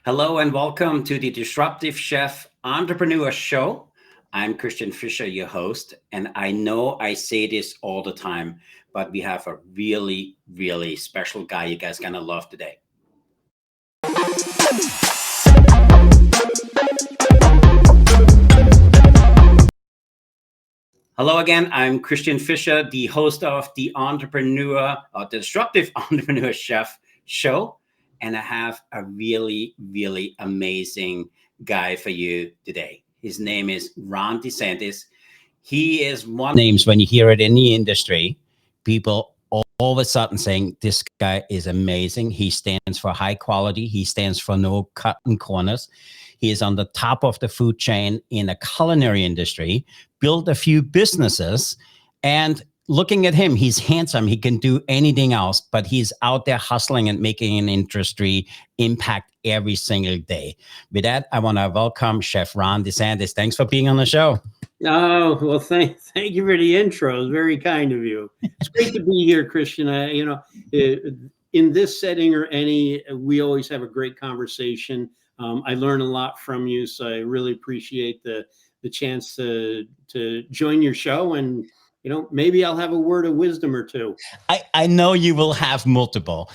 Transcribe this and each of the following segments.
Hello and welcome to the Disruptive Chef Entrepreneur Show. I'm Christian Fischer, your host, and I know I say this all the time, but we have a really, really special guy you guys gonna love today. Hello again, I'm Christian Fischer, the host of the Disruptive Entrepreneur Chef Show, and I have a really, really amazing guy for you today. His name is Ron DeSantis. He is one of the names when you hear it in the industry, people all of a sudden saying this guy is amazing. He stands for high quality. He stands for no cutting corners. He is on the top of the food chain in the culinary industry, built a few businesses, and looking at him, he's handsome. He can do anything else, but he's out there hustling and making an industry impact every single day. With that, I want to welcome Chef Ron DeSantis. Thanks for being on the show. Oh, well, thank you for the intro. It's very kind of you. It's great to be here, Christian. In this setting or any, we always have a great conversation. I learn a lot from you, so I really appreciate the chance to join your show, and maybe I'll have a word of wisdom or two. I know you will have multiple,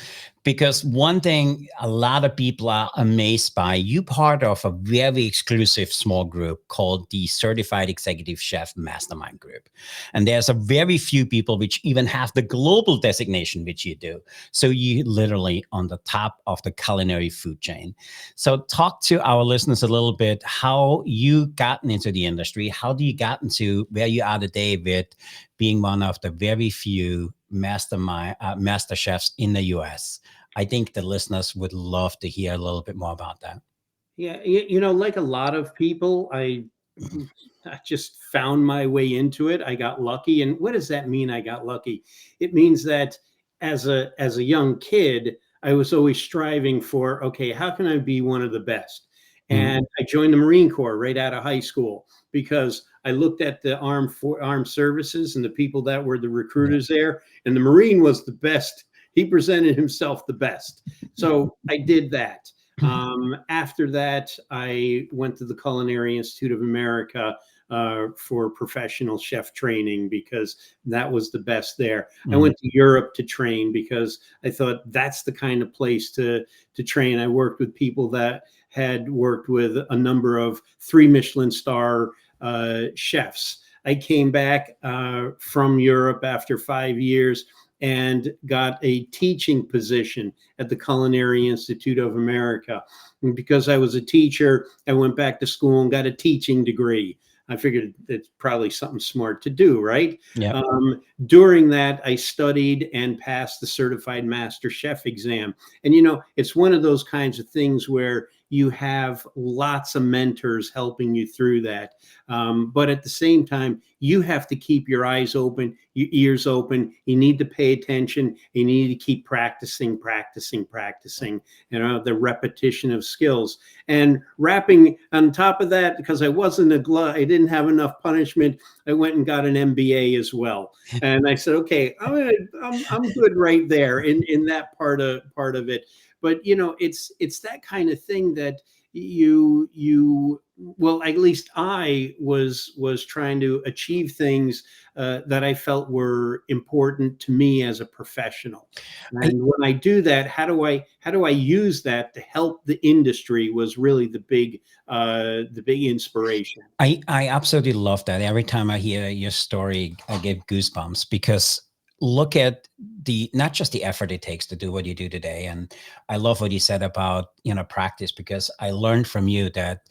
because one thing a lot of people are amazed by, you part of a very exclusive small group called the Certified Executive Chef Mastermind Group. And there's a very few people which even have the global designation, which you do. So you literally on the top of the culinary food chain. So talk to our listeners a little bit, how you gotten into the industry. How do you got into where you are today with being one of the very few master chefs in the US? I think the listeners would love to hear a little bit more about that. Yeah, like a lot of people, I just found my way into it. I got lucky. And what does that mean, I got lucky? It means that as a young kid, I was always striving for, okay, how can I be one of the best? And I joined the Marine Corps right out of high school because I looked at the armed services and the people that were the recruiters there, and the Marine was the best. He presented himself the best. So I did that. After that, I went to the Culinary Institute of America for professional chef training because that was the best there. I went to Europe to train because I thought that's the kind of place to train. I worked with people that had worked with a number of 3 Michelin star chefs. I came back from Europe after 5 years and got a teaching position at the Culinary Institute of America. And because I was a teacher, I went back to school and got a teaching degree. I figured it's probably something smart to do, right? Yeah. During that, I studied and passed the Certified Master Chef exam. And, it's one of those kinds of things where you have lots of mentors helping you through that. But at the same time, you have to keep your eyes open, your ears open. You need to pay attention. You need to keep practicing, the repetition of skills. And wrapping on top of that, because I wasn't a glutton, I didn't have enough punishment, I went and got an MBA as well. And I said, okay, I'm good right there in that part of it. But it's that kind of thing that well, at least I was trying to achieve things that I felt were important to me as a professional. And when I do that, how do I use that to help the industry was really the big inspiration. I absolutely love that. Every time I hear your story, I get goosebumps, because look at not just the effort it takes to do what you do today. And I love what you said about, practice, because I learned from you that,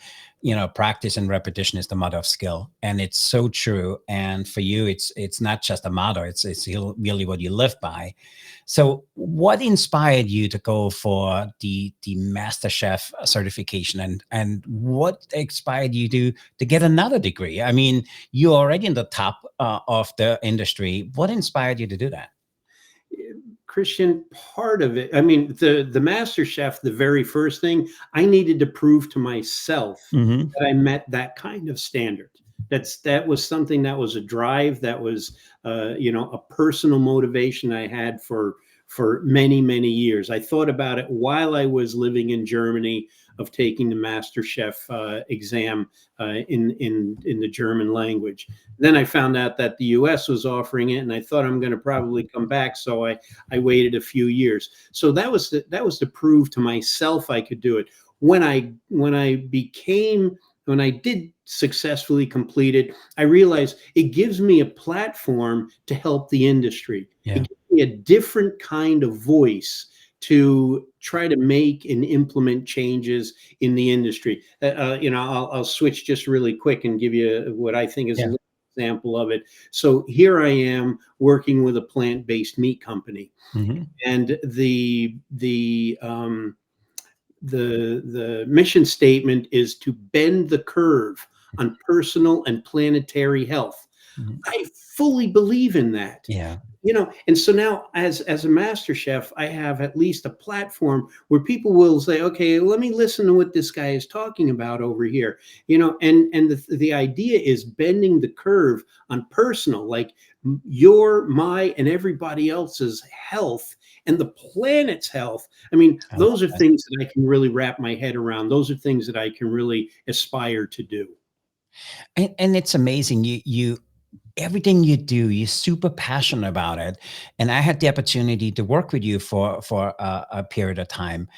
practice and repetition is the mother of skill. And it's so true. And for you, it's not just a motto, it's really what you live by. So what inspired you to go for the Master Chef certification, and what inspired you to get another degree? I mean, you're already in the top of the industry. What inspired you to do that? Christian, part of it, I mean, the Master Chef, the very first thing, I needed to prove to myself that I met that kind of standard. That was something that was a drive, that was a personal motivation I had for for many, many years. I thought about it while I was living in Germany, of taking the Master Chef exam in the German language. Then I found out that the US was offering it, and I thought I'm going to probably come back. So I waited a few years. So that was to prove to myself I could do it. When I did successfully complete it, I realized it gives me a platform to help the industry. Yeah. It gives me a different kind of voice to try to make and implement changes in the industry. I'll switch just really quick and give you what I think is a little example of it. So here I am working with a plant-based meat company, and the mission statement is to bend the curve on personal and planetary health. I fully believe in that. Yeah. And so now as a master chef, I have at least a platform where people will say, okay, let me listen to what this guy is talking about over here. And the idea is bending the curve on personal, like your, my, and everybody else's health and the planet's health. I mean, those are things that I can really wrap my head around. Those are things that I can really aspire to do. And it's amazing. You everything you do, you're super passionate about it. And I had the opportunity to work with you for a period of time.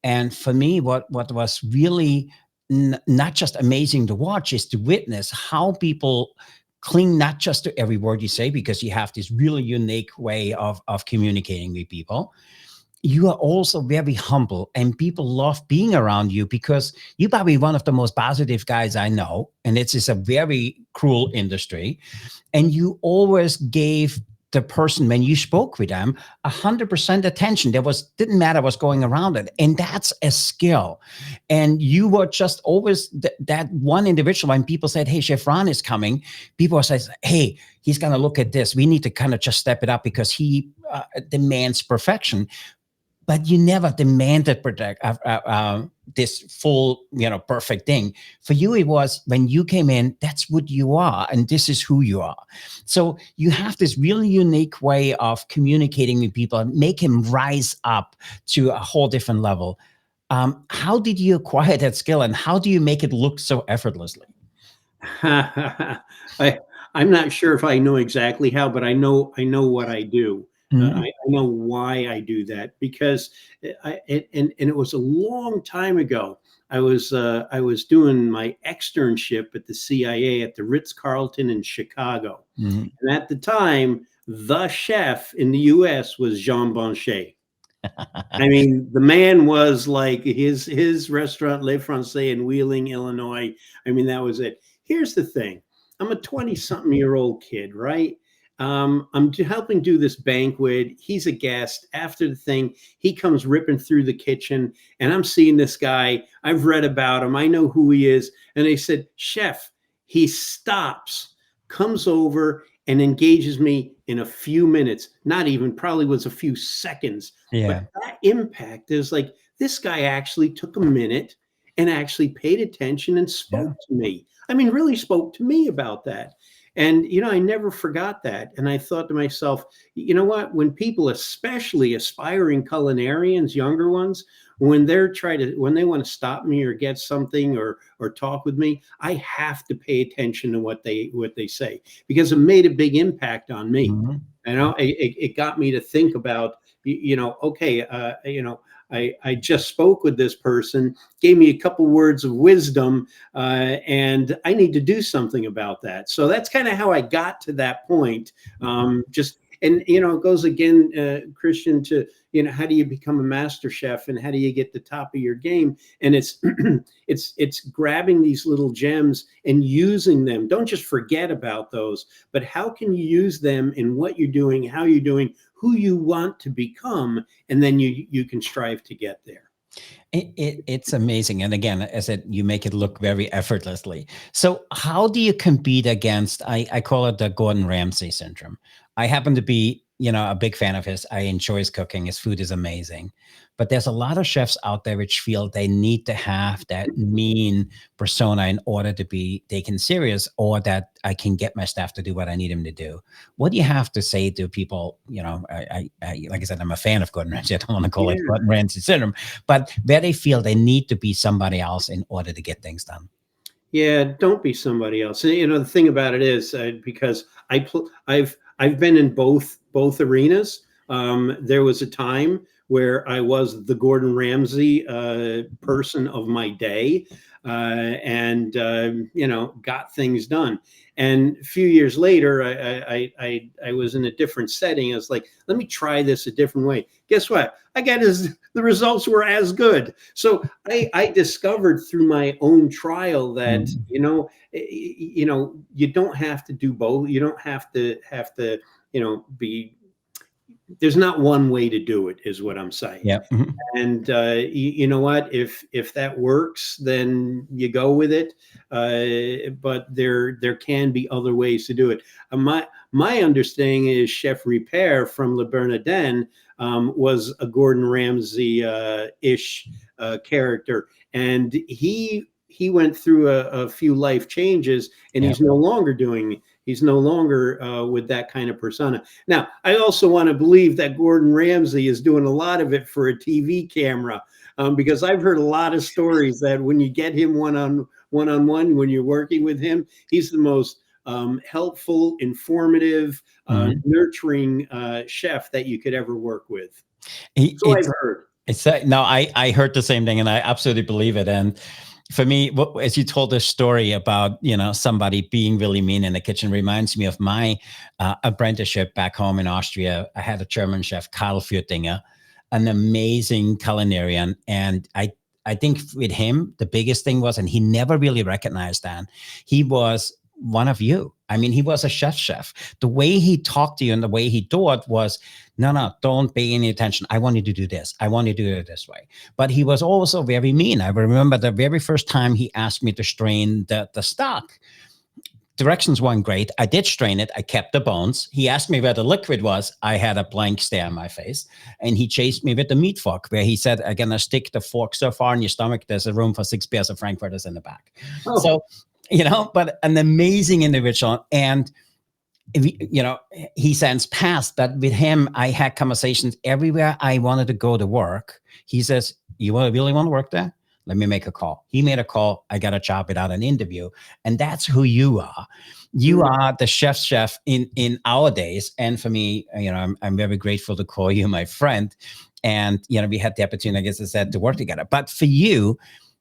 And for me, what was really not just amazing to watch is to witness how people cling not just to every word you say, because you have this really unique way of communicating with people. You are also very humble, and people love being around you because you're probably one of the most positive guys I know. And it is a very cruel industry. And you always gave the person, when you spoke with them, 100% attention. Didn't matter what's going around it. And that's a skill. And you were just always that one individual. When people said, hey, Chef Ron is coming, people said, hey, he's going to look at this. We need to kind of just step it up because he demands perfection. But you never demanded this full, perfect thing. For you, it was when you came in, that's what you are, and this is who you are. So you have this really unique way of communicating with people and make him rise up to a whole different level. How did you acquire that skill, and how do you make it look so effortlessly? I'm not sure if I know exactly how, but I know what I do. I know why I do that, because it was a long time ago. I was doing my externship at the CIA at the Ritz-Carlton in Chicago. And at the time, the chef in the US was Jean Blanchet. I mean, the man was like his restaurant, Le Francais in Wheeling, Illinois. I mean, that was it. Here's the thing. I'm a 20-something-year-old kid, right? I'm helping do this banquet. He's a guest. After the thing, he comes ripping through the kitchen, and I'm seeing this guy. I've read about him. I know who he is. And they said, Chef, he stops, comes over, and engages me in a few minutes. Not even, probably was a few seconds. Yeah. But that impact is like, this guy actually took a minute and actually paid attention and spoke to me. I mean, really spoke to me about that. And, I never forgot that. And I thought to myself, you know what, when people, especially aspiring culinarians, younger ones, when they want to stop me or get something or talk with me, I have to pay attention to what they say, because it made a big impact on me. It got me to think about, okay, I just spoke with this person, gave me a couple words of wisdom, and I need to do something about that. So that's kind of how I got to that point. It goes again, Christian, to, how do you become a master chef and how do you get the top of your game? And it's it's grabbing these little gems and using them. Don't just forget about those, but how can you use them in what you're doing, how you're doing, who you want to become, and then you can strive to get there. It's amazing. And again, as I said, you make it look very effortlessly. So how do you compete against, I call it the Gordon Ramsay syndrome. I happen to be a big fan of his. I enjoy his cooking. His food is amazing. But there's a lot of chefs out there which feel they need to have that mean persona in order to be taken serious, or that I can get my staff to do what I need them to do. What do you have to say to people? I like I said, I'm a fan of Gordon Ramsay. I don't want to call it Gordon Ramsay syndrome, but where they feel they need to be somebody else in order to get things done. Yeah, don't be somebody else. The thing about it is, because I've been in both arenas. There was a time where I was the Gordon Ramsay person of my day, and got things done. And a few years later, I was in a different setting. I was like, let me try this a different way. Guess what? The results were as good. So I discovered through my own trial that you don't have to do both. You don't have to be. There's not one way to do it, is what I'm saying. Yeah. Mm-hmm. And you know what? If that works, then you go with it. But there can be other ways to do it. My understanding is Chef Ripert from Le Bernardin was a Gordon Ramsay ish character, and he went through a few life changes, and he's no longer doing. He's no longer with that kind of persona. Now, I also want to believe that Gordon Ramsay is doing a lot of it for a TV camera, because I've heard a lot of stories that when you get him one-on-one, when you're working with him, he's the most helpful, informative, nurturing chef that you could ever work with. So I've heard. I heard the same thing, and I absolutely believe it. And for me, as you told this story about, somebody being really mean in the kitchen, reminds me of my apprenticeship back home in Austria. I had a German chef, Karl Fürtinger, an amazing culinarian. And I think with him, the biggest thing was, and he never really recognized that, he was one of you. I mean, he was a chef. The way he talked to you and the way he taught was, no, don't pay any attention. I want you to do this. I want you to do it this way. But he was also very mean. I remember the very first time he asked me to strain the stock. Directions weren't great. I did strain it. I kept the bones. He asked me where the liquid was. I had a blank stare on my face. And he chased me with the meat fork, where he said, I'm going to stick the fork so far in your stomach, there's a room for 6 pairs of frankfurters in the back. Oh. So, but an amazing individual. And, he since passed, but with him, I had conversations everywhere I wanted to go to work. He says, you really want to work there? Let me make a call. He made a call. I got a job without an interview. And that's who you are. You are the chef in our days. And for me, I'm very grateful to call you my friend. And, we had the opportunity, I guess I said, to work together. But for you,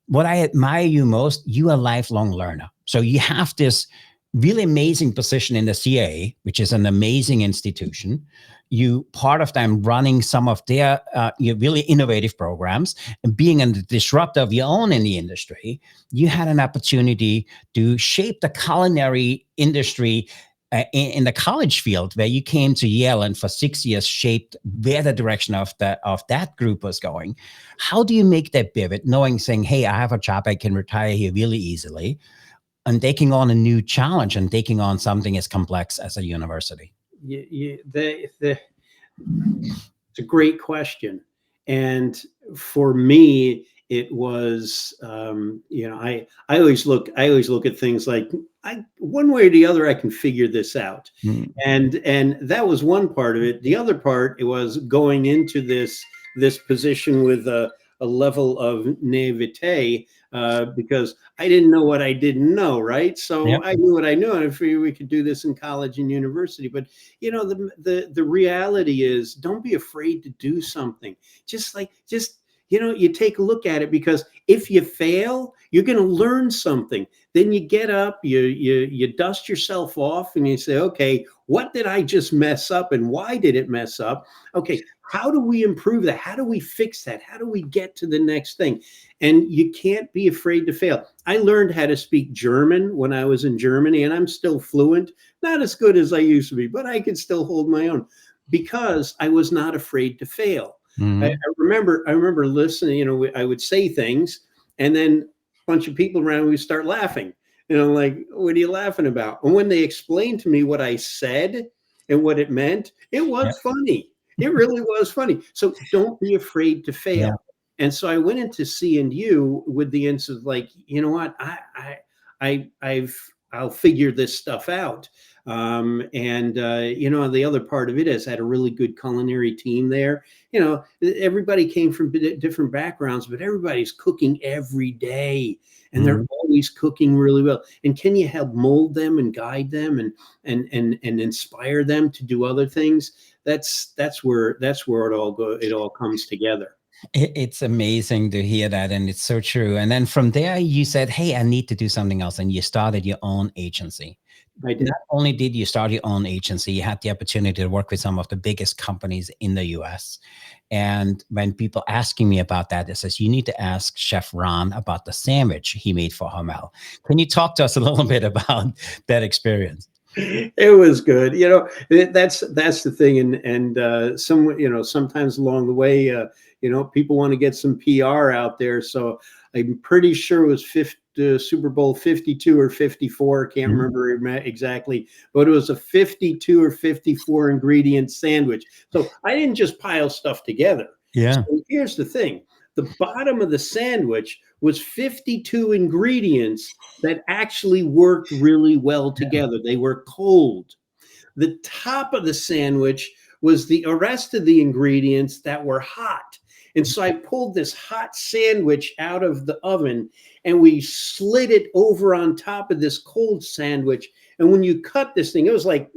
what I admire you most, you are a lifelong learner. So you have this really amazing position in the CIA, which is an amazing institution. You part of them running some of their really innovative programs, and being a disruptor of your own in the industry, you had an opportunity to shape the culinary industry in the college field, where you came to Yale and for 6 years shaped where the direction of that group was going. How do you make that pivot, saying, hey, I have a job, I can retire here really easily, and taking on a new challenge and taking on something as complex as a university? It's a great question. And for me, it was, I always look at things like, one way or the other, I can figure this out. And that was one part of it. The other part, it was going into this position with a level of naivete, because I didn't know what I didn't know, right? So yep. I knew what I knew, and I figured we could do this in college and university. But the reality is, don't be afraid to do something. You take a look at it, because if you fail, you're going to learn something. Then you get up, you dust yourself off, and you say, okay, what did I just mess up, and why did it mess up? Okay, how do we improve that? How do we fix that? How do we get to the next thing? And you can't be afraid to fail. I learned how to speak German when I was in Germany, and I'm still fluent, not as good as I used to be, but I can still hold my own, because I was not afraid to fail. Mm-hmm. I remember listening, I would say things, and then a bunch of people around me would start laughing. Like, what are you laughing about? And when they explained to me what I said, and what it meant, it was funny. It really was funny. So don't be afraid to fail. Yeah. And so I went into C&U with the answer of like, you know what, I'll figure this stuff out. You know, the other part of it is I had a really good culinary team there. You know, everybody came from different backgrounds, but everybody's cooking every day, and they're always cooking really well. And can you help mold them and guide them and inspire them to do other things? That's where it all comes together. It's amazing to hear that, and it's so true. And then from there, you said, "Hey, I need to do something else," and you started your own agency. I did. Not only did you start your own agency, you had the opportunity to work with some of the biggest companies in the US. And when people asking me about that, it says, you need to ask Chef Ron about the sandwich he made for Hormel. Can you talk to us a little bit about that experience? It was good. You know, that's the thing. And sometimes along the way, you know, people want to get some PR out there. So I'm pretty sure it was Super Bowl 52 or 54. Can't remember exactly, but it was a 52 or 54 ingredient sandwich. So I didn't just pile stuff together. Yeah. So here's the thing. The bottom of the sandwich was 52 ingredients that actually worked really well together. They were cold. The top of the sandwich was the rest of the ingredients that were hot. And so I pulled this hot sandwich out of the oven and we slid it over on top of this cold sandwich. And when you cut this thing, it was like,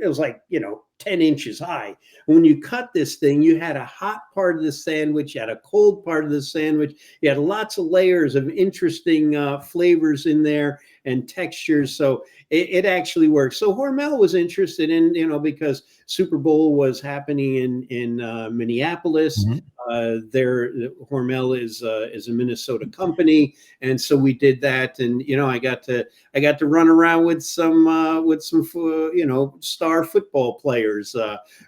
you know, 10 inches high. And when you cut this thing, you had a hot part of the sandwich, you had a cold part of the sandwich, you had lots of layers of interesting flavors in there and textures. So it actually worked. So Hormel was interested in, you know, because Super Bowl was happening in Minneapolis. Hormel is a Minnesota company, and so we did that. And you know, I got to run around with some you know, star football players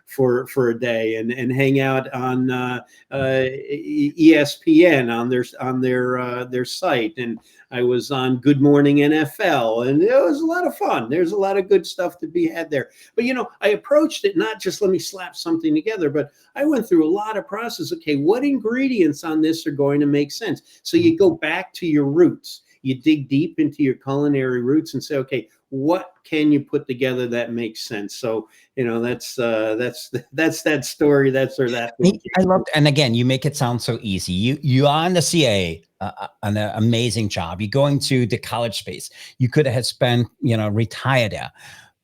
for a day and hang out on ESPN on their site. And I was on Good Morning NFL, and it was a lot of fun. There's a lot of good stuff to be had there. But you know, I approached it not just let me slap something together, but I went through a lot of process. Okay, what ingredients on this are going to make sense? So you go back to your roots. You dig deep into your culinary roots and say, okay, what can you put together that makes sense? So, you know, that's that story. That's where that. I love, and again, you make it sound so easy. You are in the CIA, an amazing job. You're going to the college space. You could have spent, you know, retired there.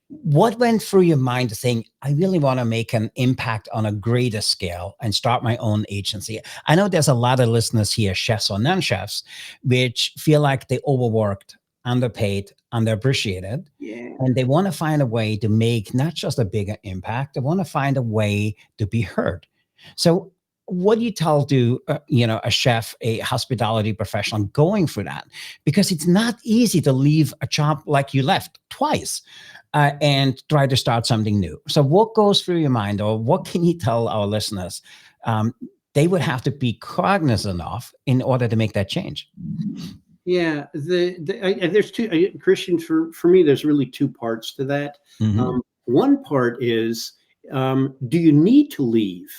What went through your mind to saying, I really want to make an impact on a greater scale and start my own agency? I know there's a lot of listeners here, chefs or non-chefs, which feel like they overworked, underpaid, underappreciated. Yeah. And they want to find a way to make not just a bigger impact, they want to find a way to be heard. So what do you tell to, you know, a chef, a hospitality professional going through that? Because it's not easy to leave a job like you left twice. And try to start something new. So what goes through your mind, or what can you tell our listeners they would have to be cognizant of in order to make that change? Yeah, there's two, Christian, for me, there's really two parts to that. One part is, do you need to leave?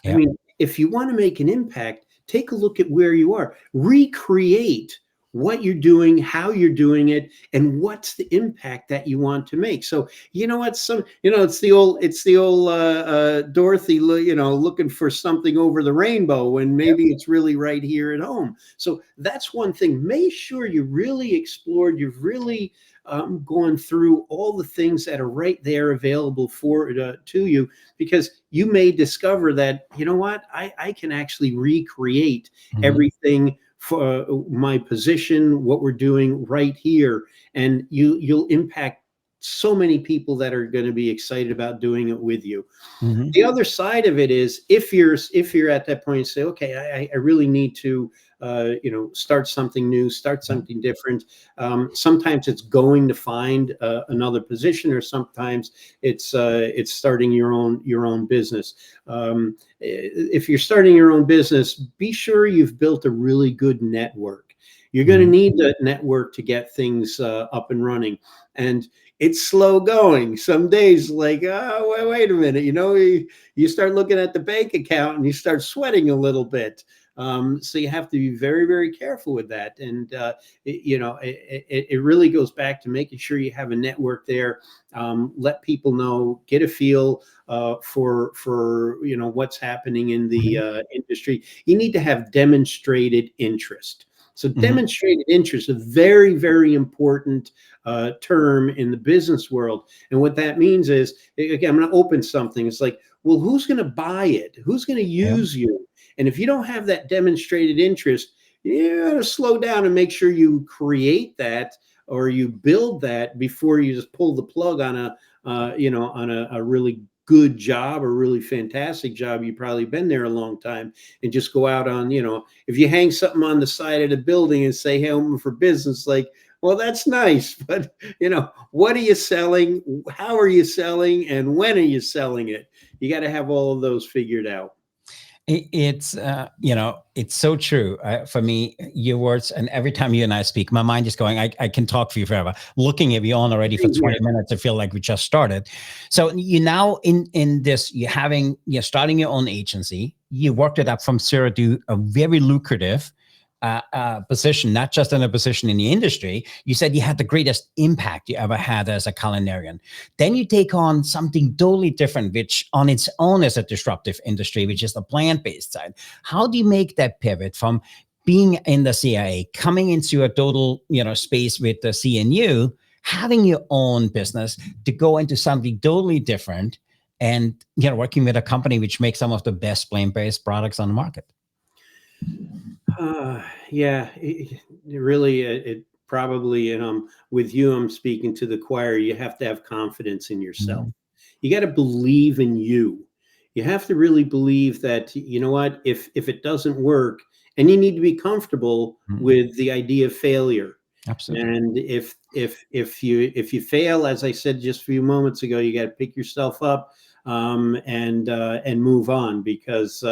Yeah. I mean, if you want to make an impact, take a look at where you are, recreate what you're doing, how you're doing it, and what's the impact that you want to make. So, you know what, it's the old Dorothy, you know, looking for something over the rainbow when maybe it's really right here at home. So that's one thing. Make sure you really explored, you've really gone through all the things that are right there available to you, because you may discover that, you know what, I can actually recreate everything for my position, what we're doing right here, and you'll impact so many people that are going to be excited about doing it with you. The other side of it is, if you're at that point and say, okay, I really need to you know, start something new, start something different. Sometimes it's going to find another position, or sometimes it's starting your own business. If you're starting your own business, be sure you've built a really good network. You're going to need that network to get things up and running. And it's slow going. Some days like, oh, wait a minute, you start looking at the bank account and you start sweating a little bit. So you have to be very, very careful with that. And, it really goes back to making sure you have a network there. Let people know, get a feel for what's happening in the industry. You need to have demonstrated interest. So demonstrated interest, a very, very important term in the business world. And what that means is, again, I'm going to open something. It's like, well, who's going to buy it? Who's going to use you? And if you don't have that demonstrated interest, you got to slow down and make sure you create that or you build that before you just pull the plug on a really good job or really fantastic job. You've probably been there a long time, and just go out on, if you hang something on the side of the building and say, hey, I'm for business, like, well, that's nice, but what are you selling? How are you selling? And when are you selling it? You got to have all of those figured out. It's it's so true for me, your words. And every time you and I speak, my mind is going, I can talk for you forever, looking at you on already for 20 minutes. I feel like we just started. So you now in this, you're starting your own agency. You worked it up from zero to a very lucrative position, not just in a position in the industry. You said you had the greatest impact you ever had as a culinarian. Then you take on something totally different, which on its own is a disruptive industry, which is the plant-based side. How do you make that pivot from being in the CIA, coming into a total, space with the CNU, having your own business, to go into something totally different and, working with a company which makes some of the best plant-based products on the market? It really, it probably, and with you, I'm speaking to the choir. You have to have confidence in yourself. You got to believe in you. You have to really believe that, you know what, if it doesn't work, and you need to be comfortable with the idea of failure. Absolutely. And if you fail, as I said just a few moments ago, you got to pick yourself up and move on, because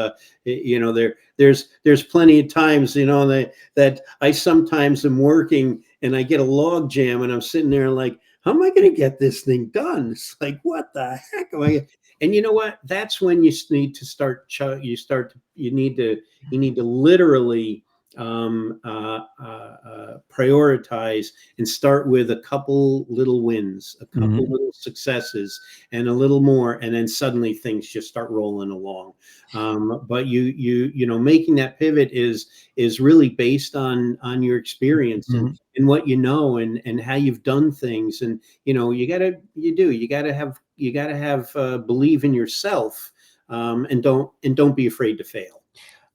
there's plenty of times that I sometimes am working and I get a log jam and I'm sitting there like, how am I going to get this thing done? It's like, what the heck am I? And you know what? That's when you need to start. You need to literally prioritize and start with a couple little wins, a couple little successes, and a little more, and then suddenly things just start rolling along. But making that pivot is really based on your experience and what you know and how you've done things, and you gotta have believe in yourself, and don't be afraid to fail.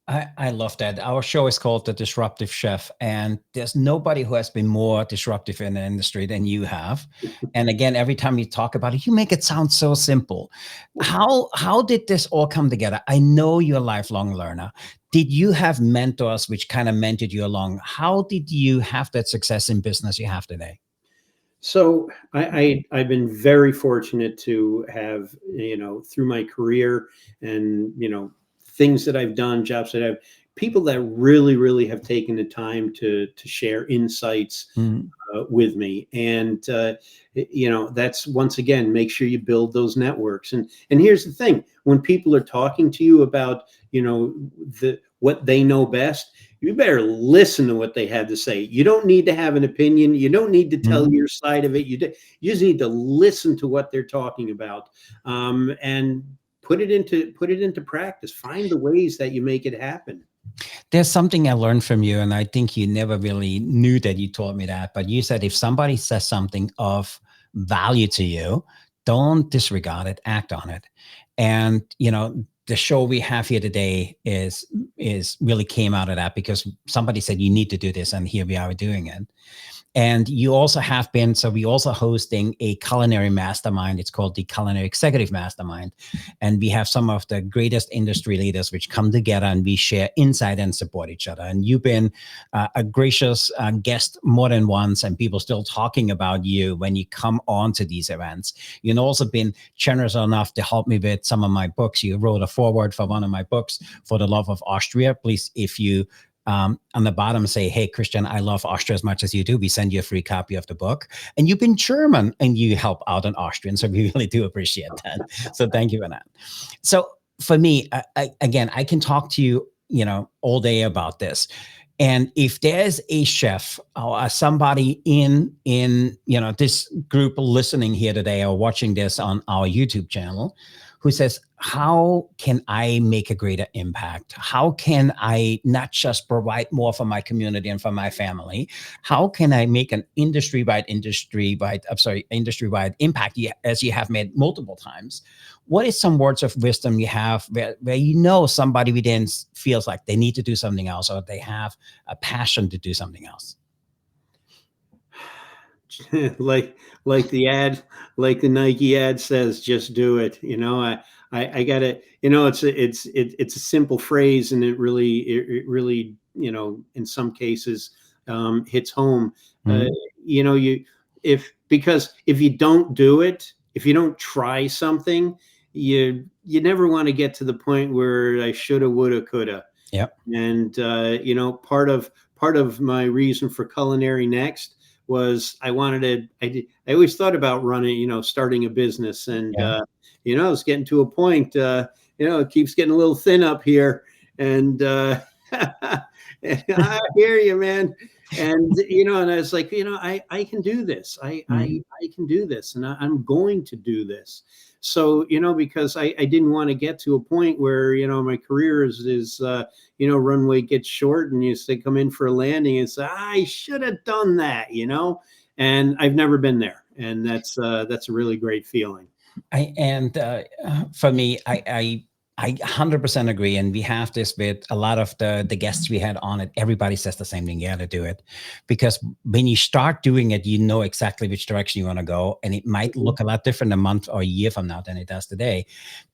I love that. Our show is called The Disruptive Chef, and there's nobody who has been more disruptive in the industry than you have. And again, every time you talk about it, you make it sound so simple. How did this all come together? I know you're a lifelong learner. Did you have mentors which kind of mentored you along? How did you have that success in business you have today? So I've been very fortunate to have, through my career and, things that I've done, jobs that I've, people that really, really have taken the time to share insights with me. And, that's, once again, make sure you build those networks. And here's the thing, when people are talking to you about, what they know best, you better listen to what they had to say. You don't need to have an opinion. You don't need to tell your side of it. You just need to listen to what they're talking about, and put it into practice. Find the ways that you make it happen. There's something I learned from you, and I think you never really knew that you taught me that, but you said if somebody says something of value to you, don't disregard it, act on it. And, the show we have here today is really came out of that, because somebody said you need to do this, and here we are doing it. And you also have been, so we also hosting a culinary mastermind. It's called the Culinary Executive Mastermind. And we have some of the greatest industry leaders which come together, and we share insight and support each other. And you've been a gracious guest more than once, and people still talking about you when you come on to these events. You've also been generous enough to help me with some of my books. You wrote a foreword for one of my books, For the Love of Austria. Please, if you on the bottom say, hey, Christian, I love Austria as much as you do. We send you a free copy of the book. And you've been German and you help out an Austrian. So we really do appreciate that. So thank you for that. So for me, again, I can talk to you, all day about this. And if there's a chef or somebody in this group listening here today or watching this on our YouTube channel who says, how can I make a greater impact? How can I not just provide more for my community and for my family? How can I make an industry-wide impact as you have made multiple times? What is some words of wisdom you have where somebody within feels like they need to do something else or they have a passion to do something else? like the Nike ad says, just do it. I gotta, it's a simple phrase, and it really, in some cases, hits home. Because if you don't do it, if you don't try something, you never want to get to the point where I shoulda, woulda, coulda. Yep. And part of my reason for Culinary Next was I always thought about running, starting a business, and it's getting to a point, it keeps getting a little thin up here, and I hear you, man. And and I was like, I can do this. I can do this, and I'm going to do this. So because I didn't want to get to a point where my career is runway gets short, and you say come in for a landing and say I should have done that, and I've never been there, and that's a really great feeling. For me, I 100% agree. And we have this with a lot of the guests we had on it. Everybody says the same thing. You got to do it, because when you start doing it, you know exactly which direction you want to go. And it might look a lot different a month or a year from now than it does today.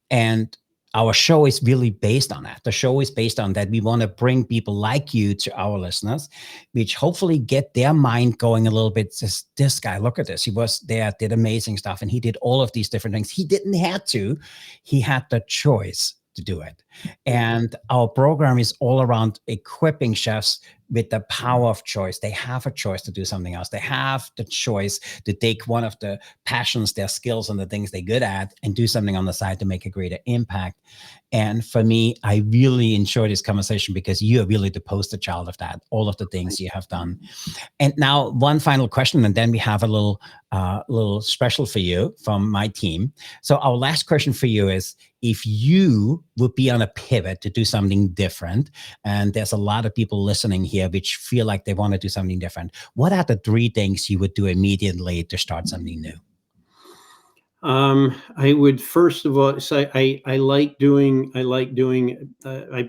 And our show is really based on that. The show is based on that. We want to bring people like you to our listeners, which hopefully get their mind going a little bit. Says, this guy, look at this. He was there, did amazing stuff, and he did all of these different things. He didn't have to. He had the choice to do it. And our program is all around equipping chefs with the power of choice. They have a choice to do something else. They have the choice to take one of the passions, their skills, and the things they're good at and do something on the side to make a greater impact. And for me, I really enjoy this conversation because you are really the poster child of that, all of the things you have done. And now one final question, and then we have a little special for you from my team. So our last question for you is, if you would be on a pivot to do something different, and there's a lot of people listening here which feel like they want to do something different, what are the 3 things you would do immediately to start something new? I would first of all say I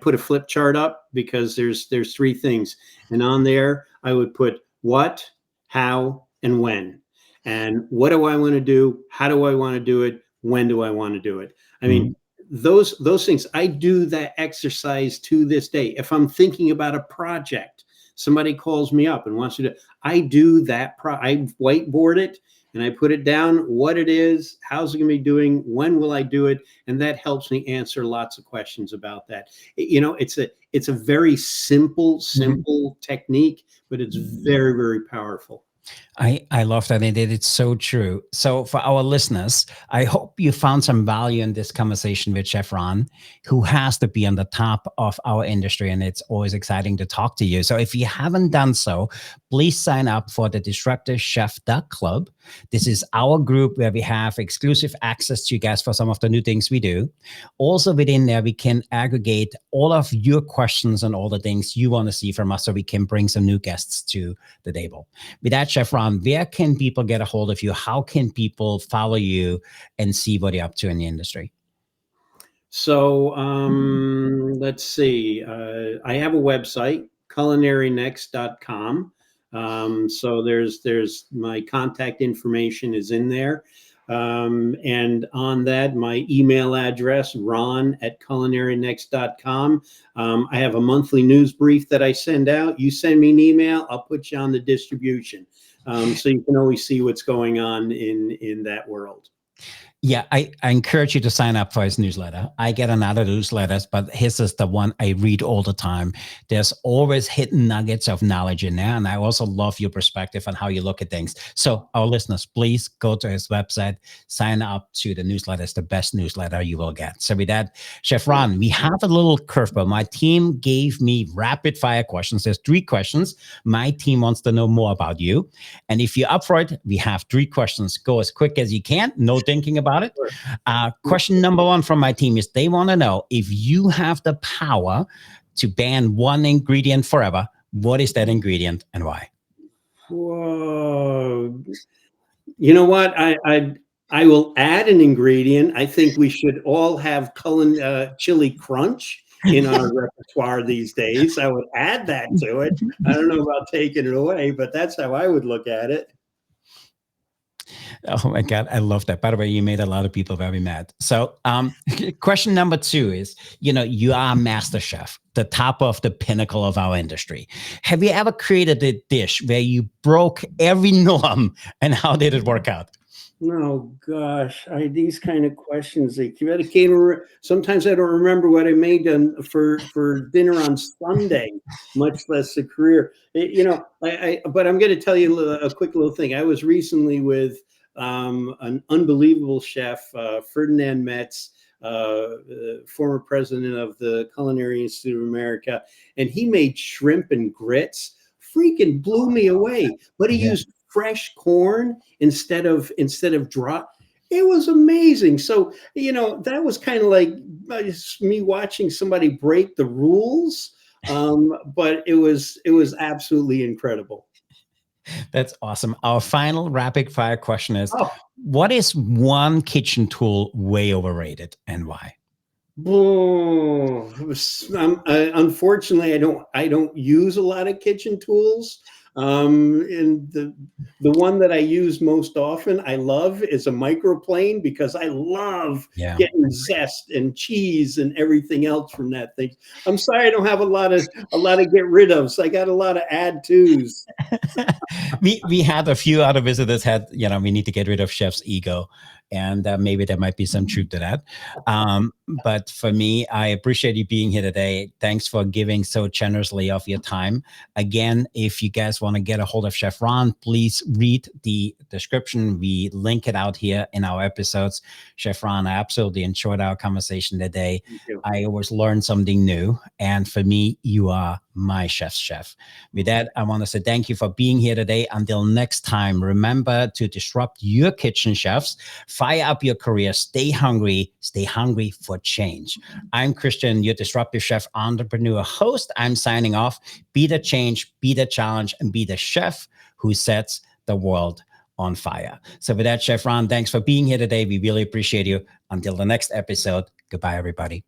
put a flip chart up because there's 3 things, and on there I would put what, how, and when. And what do I want to do? How do I want to do it? When do I want to do it? I mean, those things, I do that exercise to this day. If I'm thinking about a project, somebody calls me up and wants to do, I do that. I whiteboard it and I put it down, what it is, how's it going to be doing, when will I do it? And that helps me answer lots of questions about that. It's a very simple technique, but it's very, very powerful. I love that, and it's so true. So for our listeners, I hope you found some value in this conversation with Chef Ron, who has to be on the top of our industry, and it's always exciting to talk to you. So if you haven't done so, please sign up for the Disruptive Chef Club. This is our group where we have exclusive access to you guys for some of the new things we do. Also within there, we can aggregate all of your questions and all the things you want to see from us so we can bring some new guests to the table. With that, Chef Ron, where can people get a hold of you? How can people follow you and see what you're up to in the industry? So let's see. I have a website, culinarynext.com. So there's my contact information is in there. And on that, my email address, ron@culinarynext.com. I have a monthly news brief that I send out. You send me an email, I'll put you on the distribution. So you can always see what's going on in that world. Yeah, I encourage you to sign up for his newsletter. I get another newsletters, but his is the one I read all the time. There's always hidden nuggets of knowledge in there. And I also love your perspective on how you look at things. So our listeners, please go to his website, sign up to the newsletter. It's the best newsletter you will get. So with that, Chef Ron, we have a little curveball. My team gave me rapid fire questions. There's 3 questions. My team wants to know more about you. And if you're up for it, we have 3 questions. Go as quick as you can. No thinking about it. Question number 1 from my team is they want to know if you have the power to ban one ingredient forever, what is that ingredient and why? Whoa. You know what? I will add an ingredient. I think we should all have chili crunch in our repertoire these days. I would add that to it. I don't know about taking it away, but that's how I would look at it. Oh my God, I love that. By the way, you made a lot of people very mad. So question number 2 is, you are a master chef, the top of the pinnacle of our industry. Have you ever created a dish where you broke every norm, and how did it work out? Oh gosh, these kind of questions. Sometimes I don't remember what I made for dinner on Sunday, much less a career. But I'm going to tell you a quick little thing. I was recently with an unbelievable chef, Ferdinand Metz, former president of the Culinary Institute of America, and he made shrimp and grits. Freaking blew me away. But he used fresh corn instead of dry. It was amazing. So, that was kind of like me watching somebody break the rules. But it was absolutely incredible. That's awesome. Our final rapid fire question is, what is one kitchen tool way overrated and why? Unfortunately, I don't use a lot of kitchen tools. And the one that I use most often, I love, is a microplane, because I love getting zest and cheese and everything else from that thing. I'm sorry, I don't have a lot of get rid of, so I got a lot of add tos. we had a few other visitors had, we need to get rid of chef's ego. And maybe there might be some truth to that. But for me, I appreciate you being here today. Thanks for giving so generously of your time. Again, if you guys want to get a hold of Chef Ron, please read the description. We link it out here in our episodes. Chef Ron, I absolutely enjoyed our conversation today. I always learn something new. And for me, you are my chef's chef. With that, I want to say thank you for being here today. Until next time, remember to disrupt your kitchen, chefs. Fire up your career. Stay hungry for change. I'm Christian, your disruptive chef entrepreneur host. I'm signing off. Be the change, be the challenge, and be the chef who sets the world on fire. So with that, Chef Ron, thanks for being here today. We really appreciate you. Until the next episode, goodbye, everybody.